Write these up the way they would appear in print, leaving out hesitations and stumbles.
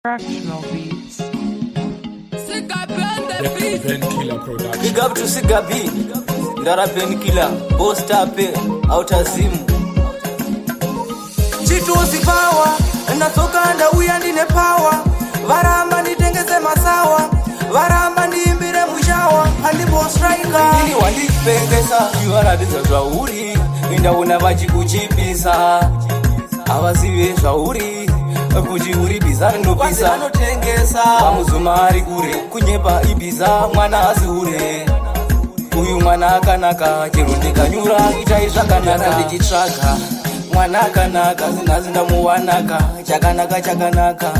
Fractional beats. Painkiller production. Big up to Siga B. Ndara Painkiller. Boss tape. Outer Zimu. Chituosi power. Natoka ndauya ndine power. Varamba nitengeze masawa. Varamba ndiimbire mushawa. Handi boss striker. Nini wandipengesa. Iwaradiza zvauri. Indauna vachikuchipisa. Avazive zvauri. Kuti uri bizari nopisa anotengesa pamuzuma ari kure kunyepa ibiza mwana asi ure uyu mwana akanaka chero ndikanyura itai zvakanaka ndichitsvaga mwana akanaka zinazi ndamuwanaka chakanaka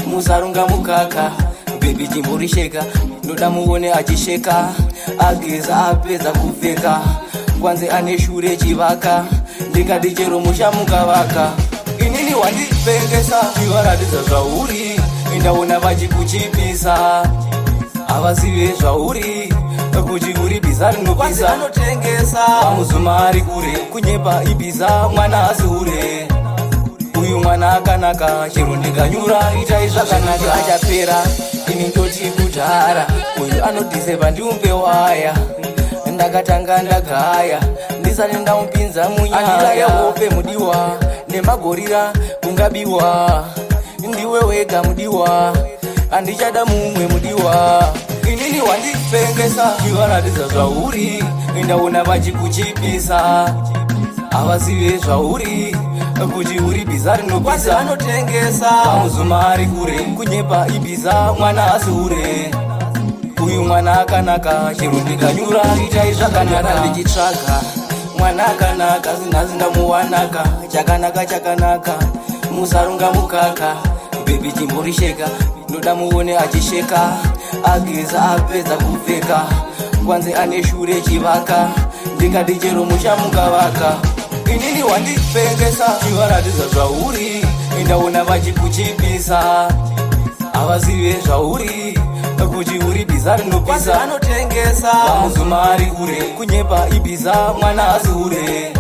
musarunga mukaka bebi chimborisheka ndoda muone achisheka ageza apedza kupfeka kwanze ane shure chivaka ndikati chero mushamukavaka inini wandipengesa iwaradidza zvauri indaona vachikuchipisa avazive zvauri kuti uri bizari nopisa anotengesa pamuzuma ari kure kunyepa ibiza mwana asi ure uyu mwana akanaka chero ndikanyura itai zvakanaka achapera ini ndoti kudhara uyu anodhiseva ndiumbe waya ndakatanga ndagaya ndisati ndamupinza munyaya yehope mudiwa nemagorira kungabiwa ndiwe wega mudiwa andichada mumwe mudiwa inini wandipengesa iwaradidza zvauri indaona vachikuchipisa avazive zvauri kuti uri bizari nopisa anotengesa pamuzuma ari kure kunyepa ibiza mwana asi ure uyu mwana akanaka chero ndikanyura itai zvakanaka ndichitsvaga mwana akanaka zinazi ndamuwanaka chakanaka musarunga mukaka bebi chimborisheka ndoda muone achisheka ageza apedza kupfeka kwanze ane shure chivaka ndikati chero mushamukavaka inini wandipengesa iwaradidza zvauri indaona vachikuchipisa avazive zvauri kuti uri bizari nopisa anotengesa pamuzuma ari kure kunyepa ibiza mwana asi ure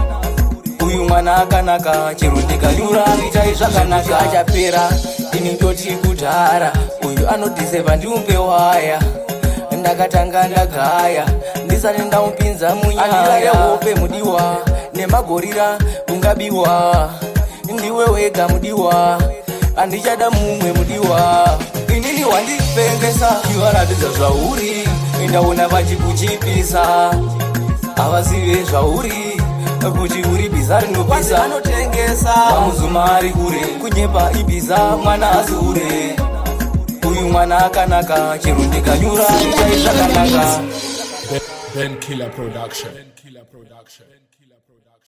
uyu mwana akanaka chero ndikanyura itai zvakanaka achapera ini ndoti kudhara uyu anodhiseva ndiumbe waya ndakatanga ndagaya ndisati ndamupinza munyaya yehope mudiwa nemagorira kungabiwa ndiwe wega mudiwa andichada mumwe mudiwa inini wandipengesa iwaradidza zvauri indaona vachikuchipisa avazive zvauri kuti uri bizari nopisa anotengesa pamuzuma ari kure kunyepa ibiza mwana asi ure uyu mwana akanaka chero ndikanyura itai zvakanaka Painkiller production.